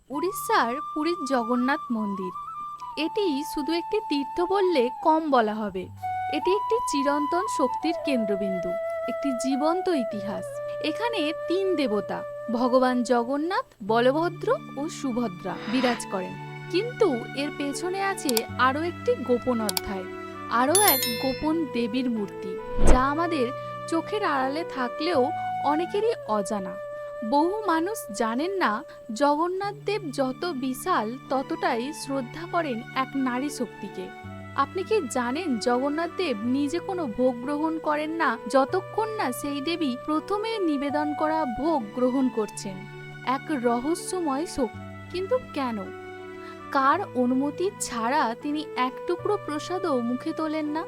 উড়িষ্যার পুরীর জগন্নাথ মন্দির এটি শুধু একটি তীর্থ বললে কম বলা হবে। এটি একটি চিরন্তন শক্তির কেন্দ্রবিন্দু, একটি জীবন্ত ইতিহাস। এখানে তিন দেবতা ভগবান জগন্নাথ, বলভদ্র ও সুভদ্রা বিরাজ করেন। কিন্তু এর পেছনে আছে আরও একটি গোপন অধ্যায়, আরও এক গোপন দেবীর মূর্তি, যা আমাদের চোখের আড়ালে থাকলেও অনেকেরই অজানা। বহু মানুষ জানেন না জগন্নাথ দেব যত বিশাল ততটাই শ্রদ্ধা করেন এক নারী শক্তিকে। আপনি কি জানেন জগন্নাথ দেব নিজে কোনো ভোগ গ্রহণ করেন না যতক্ষণ না সেই দেবী প্রথমে নিবেদন করা ভোগ গ্রহণ করছেন? এক রহস্যময় শক্তি। কিন্তু কেন? কার অনুমতি ছাড়া তিনি এক টুকরো প্রসাদও মুখে তোলেন না?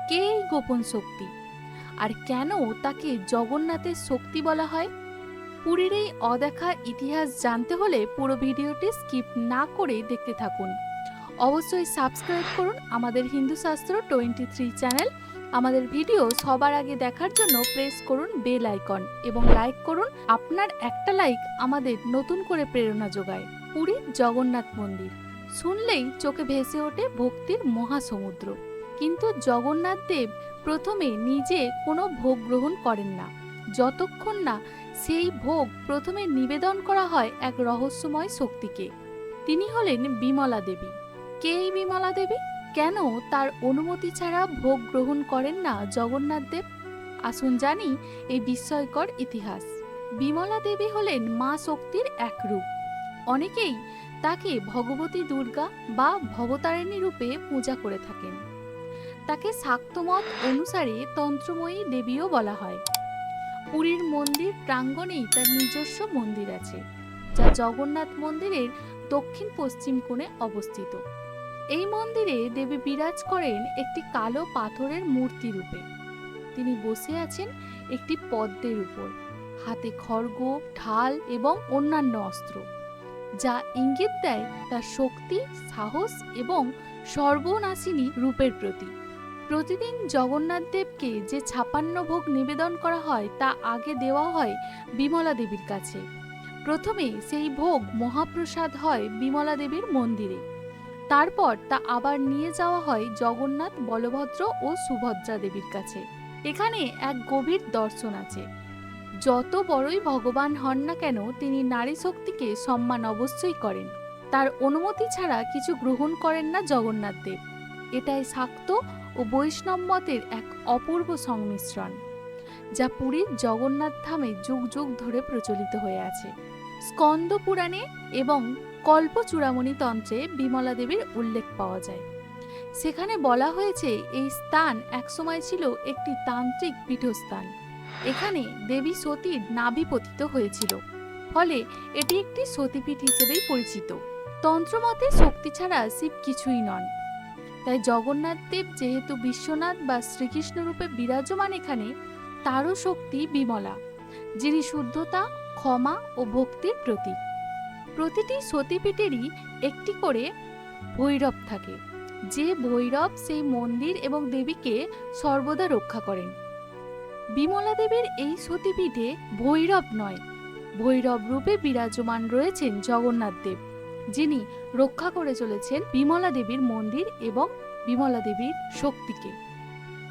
কে এই গোপন শক্তি, আর কেন তাকে জগন্নাথের শক্তি বলা হয়? পুরীর এই অদেখা ইতিহাস জানতে হলে পুরো ভিডিওটি স্কিপ না করে দেখতে থাকুন। অবশ্যই সাবস্ক্রাইব করুন আমাদের হিন্দু শাস্ত্র 23 চ্যানেল। আমাদের ভিডিও সবার আগে দেখার জন্য প্রেস করুন বেল আইকন এবং লাইক করুন। আপনার একটা লাইক আমাদের নতুন করে প্রেরণা যোগায়। পুরীর জগন্নাথ মন্দির শুনলেই চোখে ভেসে ওঠে ভক্তির মহাসমুদ্র। কিন্তু জগন্নাথ দেব প্রথমে নিজে কোনো ভোগ গ্রহণ করেন না যতক্ষণ না সেই ভোগ প্রথমে নিবেদন করা হয় এক রহস্যময় শক্তিকে। তিনি হলেন বিমলা দেবী। কে এই বিমলা দেবী? কেন তার অনুমতি ছাড়া ভোগ গ্রহণ করেন না জগন্নাথ দেব? আসুন জানি এই বিস্ময়কর ইতিহাস। বিমলা দেবী হলেন মা শক্তির এক রূপ। অনেকেই তাকে ভগবতী দুর্গা বা ভবতারিণী রূপে পূজা করে থাকেন। তাকে শাক্তমত অনুসারে তন্ত্রময়ী দেবীও বলা হয়। পুরীর মন্দির প্রাঙ্গণেই তার নিজস্ব মন্দির আছে, যা জগন্নাথ মন্দিরের দক্ষিণ পশ্চিম কোণে অবস্থিত। এই মন্দিরে দেবী বিরাজ করেন একটি কালো পাথরের মূর্তি রূপে। তিনি বসে আছেন একটি পদ্মের উপর, হাতে খড়গ, ঢাল এবং অন্যান্য অস্ত্র, যা ইঙ্গিত দেয় তার শক্তি, সাহস এবং সর্বনাশিনী রূপের প্রতি। প্রতিদিন জগন্নাথ দেবকে যে 56 ভোগ নিবেদন করা হয় তা আগে দেওয়া হয় বিমলা দেবীর কাছে। প্রথমে সেই ভোগ মহাপ্রসাদ হয় বিমলা দেবীর মন্দিরে। তারপর তা আবার নিয়ে যাওয়া হয় জগন্নাথ, বলভদ্র ও সুভদ্রা দেবীর কাছে। এখানে এক গভীর দর্শন আছে। যত বড়ই ভগবান হন না কেন, তিনি নারী শক্তিকে সম্মান অবশ্যই করেন। তার অনুমতি ছাড়া কিছু গ্রহণ করেন না জগন্নাথ দেব। এটাই শাক্ত ও বৈষ্ণব মতের এক অপূর্ব সংমিশ্রণ, যা পুরীর জগন্নাথ ধামে যুগ যুগ ধরে প্রচলিত হয়ে আছে। স্কন্দ পুরাণে এবং কল্পচূড়ামণি তন্ত্রে বিমলা দেবীর উল্লেখ পাওয়া যায়। সেখানে বলা হয়েছে এই স্থান একসময় ছিল একটি তান্ত্রিক পীঠস্থান। এখানে দেবী সতীর নাভি পতিত হয়েছিল, ফলে এটি একটি সতীপীঠ হিসেবেই পরিচিত। তন্ত্রমতে শক্তি ছাড়া শিব কিছুই নন। তাই জগন্নাথ দেব যেহেতু বিশ্বনাথ বা শ্রীকৃষ্ণ রূপে বিরাজমান এখানে, তারও শক্তি বিমলা, যিনি শুদ্ধতা, ক্ষমা ও ভক্তির প্রতীক। প্রতিটি সতীপীঠেরই একটি করে ভৈরব থাকে, যে ভৈরব সেই মন্দির এবং দেবীকে সর্বদা রক্ষা করেন। বিমলা দেবীর এই সতীপীঠে ভৈরব নয়, ভৈরব রূপে বিরাজমান রয়েছেন জগন্নাথ দেব, যিনি রক্ষা করে চলেছেন বিমলা দেবীর মন্দির এবং বিমলা দেবীর শক্তিকে।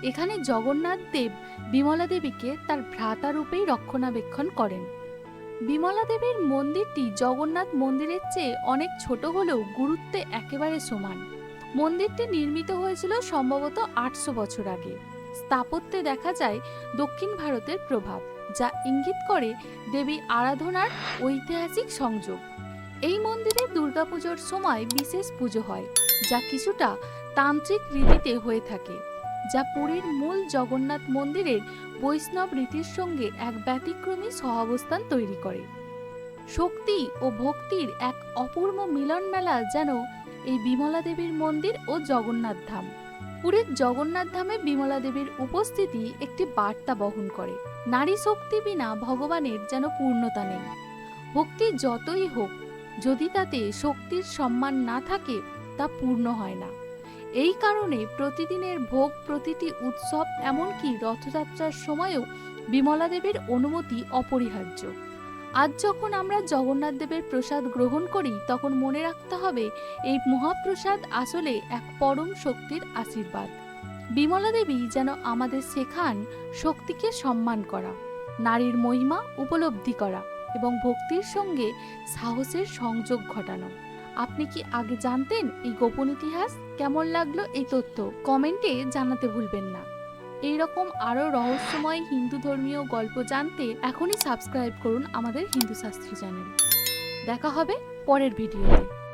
এখানে জগন্নাথ দেব বিমলা দেবীকে তার ভ্রাতা রূপেই রক্ষণাবেক্ষণ করেন। বিমলা দেবীর মন্দিরটি জগন্নাথ মন্দিরের চেয়ে অনেক ছোট হলেও গুরুত্বে একেবারে সমান। মন্দিরটি নির্মিত হয়েছিল সম্ভবত 800 বছর আগে। স্থাপত্যে দেখা যায় দক্ষিণ ভারতের প্রভাব, যা ইঙ্গিত করে দেবী আরাধনার ঐতিহাসিক সংযোগ। এই মন্দিরে দুর্গাপুজোর সময় বিশেষ পুজো হয়, যা কিছুটা তান্ত্রিক রীতিতে হয়ে থাকে, যা পুরীর মূল জগন্নাথ মন্দিরের বৈষ্ণব রীতির সঙ্গে এক ব্যতিক্রমী সহাবস্থান তৈরি করে। শক্তি ও ভক্তির এক অপূর্ব মিলন মেলা যেন এই বিমলা দেবীর মন্দির ও জগন্নাথ ধাম। পুরীর জগন্নাথ ধামে বিমলা দেবীর উপস্থিতি একটি বার্তা বহন করে। নারী শক্তি বিনা ভগবানের যেন পূর্ণতা নেই। ভক্তি যতই হোক, যদি তাতে শক্তির সম্মান না থাকে, তা পূর্ণ হয় না। এই কারণে প্রতিদিনের ভোগ, প্রতিটি উৎসব, এমনকি রথযাত্রার সময়ও বিমলা দেবীর অনুমতি অপরিহার্য। আজ যখন আমরা জগন্নাথ দেবের প্রসাদ গ্রহণ করি তখন মনে রাখতে হবে এই মহাপ্রসাদ আসলে এক পরম শক্তির আশীর্বাদ। বিমলা দেবী যেন আমাদের শেখান শক্তিকে সম্মান করা, নারীর মহিমা উপলব্ধি করা এবং ভক্তির সঙ্গে সাহসের সংযোগ ঘটানো। আপনি কি আগে জানতেন এই গোপন ইতিহাস? কেমন লাগলো এই তথ্য কমেন্টে জানাতে ভুলবেন না। এইরকম আরও রহস্যময় হিন্দু ধর্মীয় গল্প জানতে এখনই সাবস্ক্রাইব করুন আমাদের হিন্দু শাস্ত্র চ্যানেল। দেখা হবে পরের ভিডিওতে।